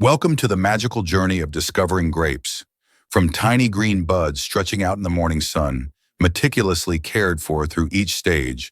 Welcome to the magical journey of discovering grapes. From tiny green buds stretching out in the morning sun, meticulously cared for through each stage,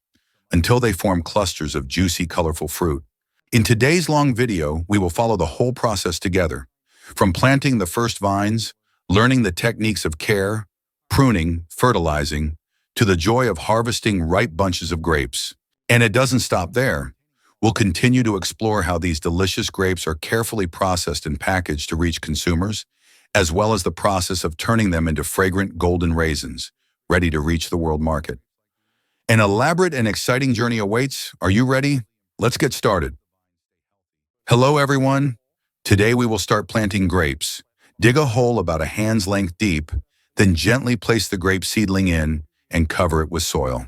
until they form clusters of juicy, colorful fruit. In today's long video, we will follow the whole process together. From planting the first vines, learning the techniques of care, pruning, fertilizing, to the joy of harvesting ripe bunches of grapes. And it doesn't stop there. We'll continue to explore how these delicious grapes are carefully processed and packaged to reach consumers, as well as the process of turning them into fragrant golden raisins, ready to reach the world market. An elaborate and exciting journey awaits. Are you ready? Let's get started. Hello, everyone. Today we will start planting grapes. Dig a hole about a hand's length deep, then gently place the grape seedling in and cover it with soil.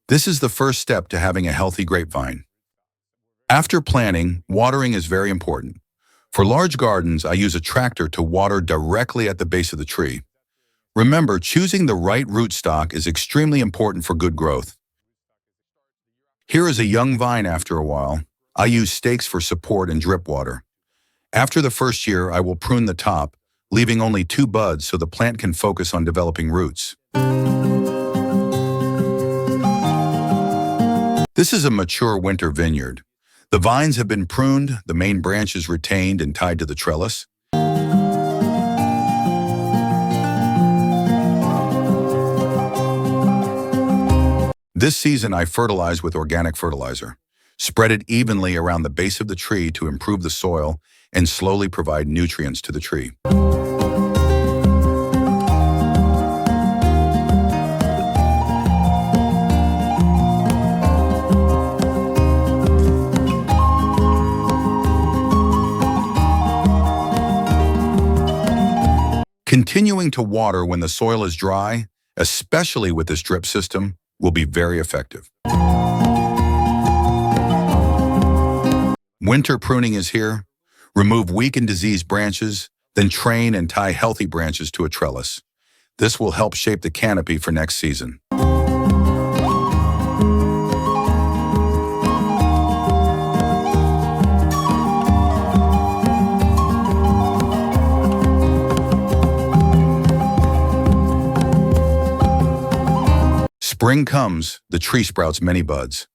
This is the first step to having a healthy grapevine. After planting, watering is very important. For large gardens, I use a tractor to water directly at the base of the tree. Remember, choosing the right rootstock is extremely important for good growth. Here is a young vine after a while. I use stakes for support and drip water. After the first year, I will prune the top, leaving only 2 buds so the plant can focus on developing roots. This is a mature winter vineyard. The vines have been pruned, the main branches retained and tied to the trellis. This season I fertilize with organic fertilizer. Spread it evenly around the base of the tree to improve the soil and slowly provide nutrients to the tree. Continuing to water when the soil is dry, especially with this drip system, will be very effective. Winter pruning is here. Remove weak and diseased branches, then train and tie healthy branches to a trellis. This will help shape the canopy for next season. Spring comes, the tree sprouts many buds.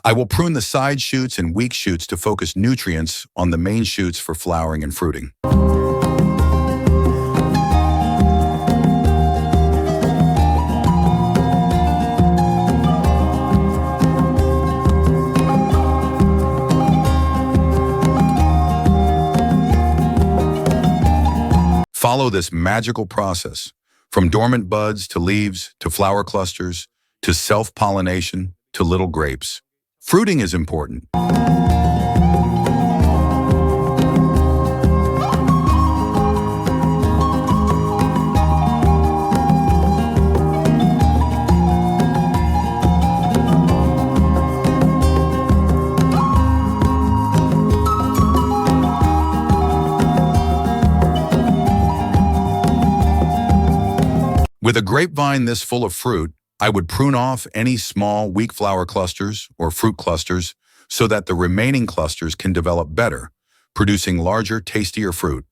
I will prune the side shoots and weak shoots to focus nutrients on the main shoots for flowering and fruiting. Follow this magical process, from dormant buds to leaves to flower clusters, to self-pollination, to little grapes. Fruiting is important. With a grapevine this full of fruit, I would prune off any small, weak flower clusters or fruit clusters so that the remaining clusters can develop better, producing larger, tastier fruit.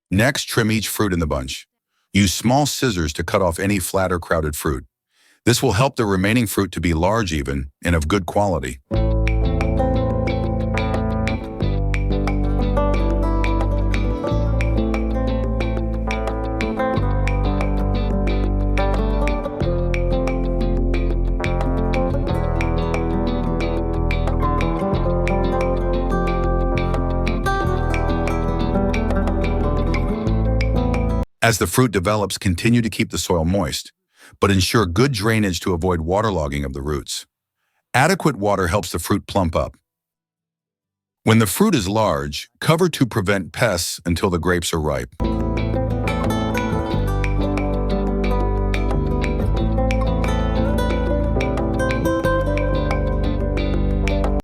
Next, trim each fruit in the bunch. Use small scissors to cut off any flat or crowded fruit. This will help the remaining fruit to be large even and of good quality. As the fruit develops, continue to keep the soil moist, but ensure good drainage to avoid waterlogging of the roots. Adequate water helps the fruit plump up. When the fruit is large, cover to prevent pests until the grapes are ripe.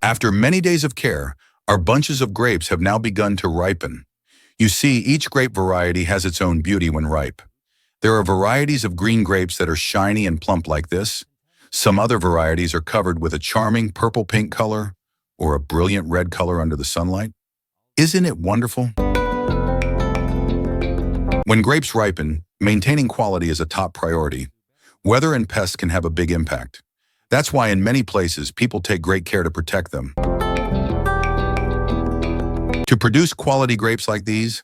After many days of care, our bunches of grapes have now begun to ripen. You see, each grape variety has its own beauty when ripe. There are varieties of green grapes that are shiny and plump like this. Some other varieties are covered with a charming purple-pink color or a brilliant red color under the sunlight. Isn't it wonderful? When grapes ripen, maintaining quality is a top priority. Weather and pests can have a big impact. That's why in many places, people take great care to protect them. To produce quality grapes like these,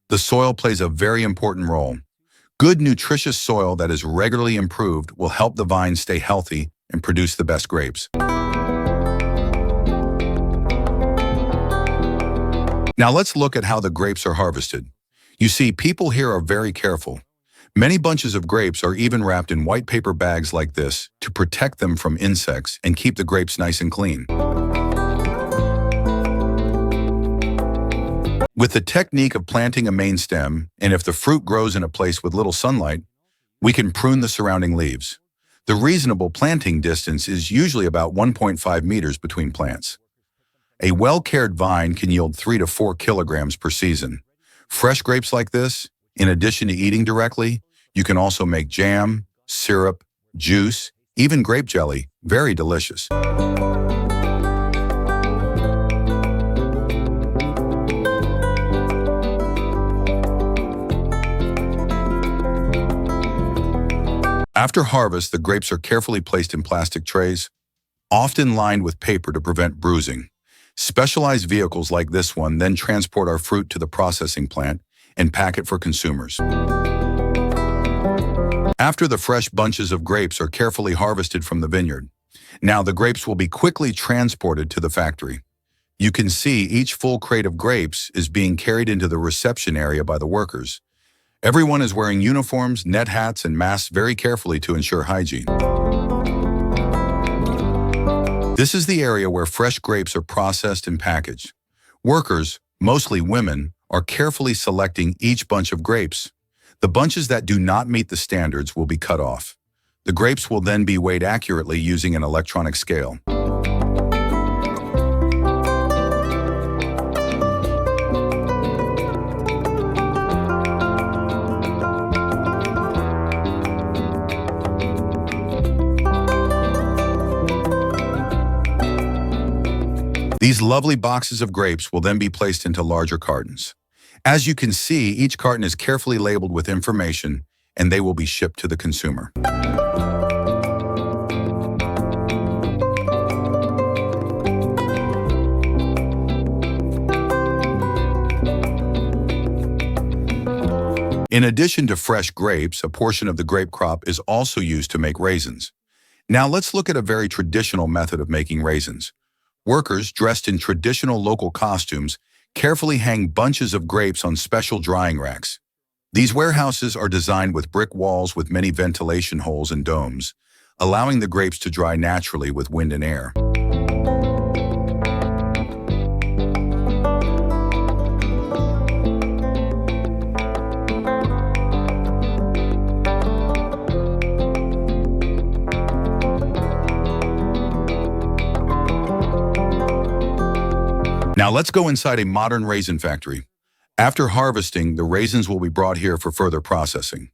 the soil plays a very important role. Good, nutritious soil that is regularly improved will help the vines stay healthy and produce the best grapes. Now let's look at how the grapes are harvested. You see, people here are very careful. Many bunches of grapes are even wrapped in white paper bags like this to protect them from insects and keep the grapes nice and clean. With the technique of planting a main stem, and if the fruit grows in a place with little sunlight, we can prune the surrounding leaves. The reasonable planting distance is usually about 1.5 meters between plants. A well-cared vine can yield 3 to 4 kilograms per season. Fresh grapes like this, in addition to eating directly, you can also make jam, syrup, juice, even grape jelly. Very delicious. After harvest, the grapes are carefully placed in plastic trays, often lined with paper to prevent bruising. Specialized vehicles like this one then transport our fruit to the processing plant and pack it for consumers. After the fresh bunches of grapes are carefully harvested from the vineyard, now the grapes will be quickly transported to the factory. You can see each full crate of grapes is being carried into the reception area by the workers. Everyone is wearing uniforms, net hats, and masks very carefully to ensure hygiene. This is the area where fresh grapes are processed and packaged. Workers, mostly women, are carefully selecting each bunch of grapes. The bunches that do not meet the standards will be cut off. The grapes will then be weighed accurately using an electronic scale. These lovely boxes of grapes will then be placed into larger cartons. As you can see, each carton is carefully labeled with information, and they will be shipped to the consumer. In addition to fresh grapes, a portion of the grape crop is also used to make raisins. Now let's look at a very traditional method of making raisins. Workers, dressed in traditional local costumes, carefully hang bunches of grapes on special drying racks. These warehouses are designed with brick walls with many ventilation holes and domes, allowing the grapes to dry naturally with wind and air. Now let's go inside a modern raisin factory. After harvesting, the raisins will be brought here for further processing.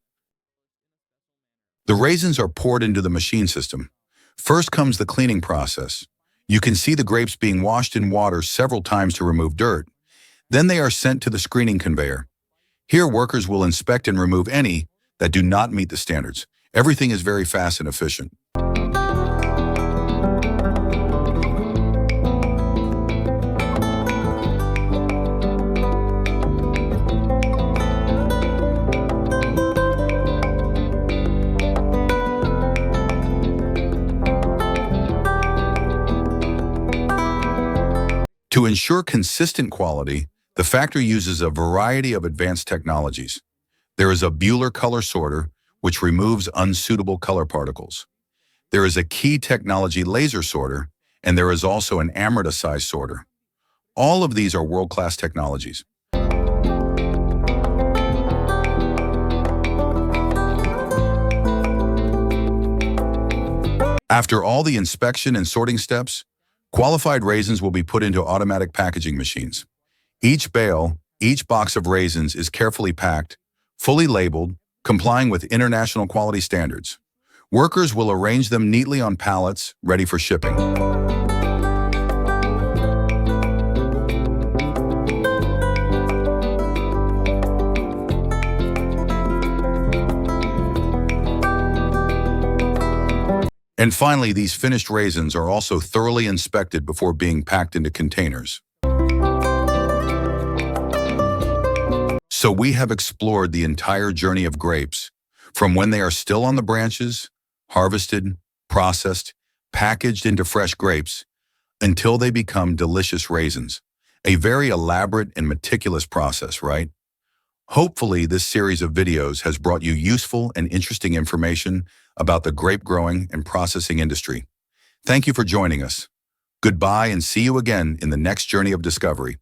The raisins are poured into the machine system. First comes the cleaning process. You can see the grapes being washed in water several times to remove dirt. Then they are sent to the screening conveyor. Here, workers will inspect and remove any that do not meet the standards. Everything is very fast and efficient. To ensure consistent quality, the factory uses a variety of advanced technologies. There is a Buehler color sorter, which removes unsuitable color particles. There is a key technology laser sorter, and there is also an amortized sorter. All of these are world-class technologies. After all the inspection and sorting steps, Qualified raisins will be put into automatic packaging machines. Each bale, each box of raisins is carefully packed, fully labeled, complying with international quality standards. Workers will arrange them neatly on pallets, ready for shipping. And finally, these finished raisins are also thoroughly inspected before being packed into containers. So we have explored the entire journey of grapes, from when they are still on the branches, harvested, processed, packaged into fresh grapes, until they become delicious raisins. A very elaborate and meticulous process, right? Hopefully, this series of videos has brought you useful and interesting information about the grape growing and processing industry. Thank you for joining us. Goodbye and see you again in the next journey of discovery.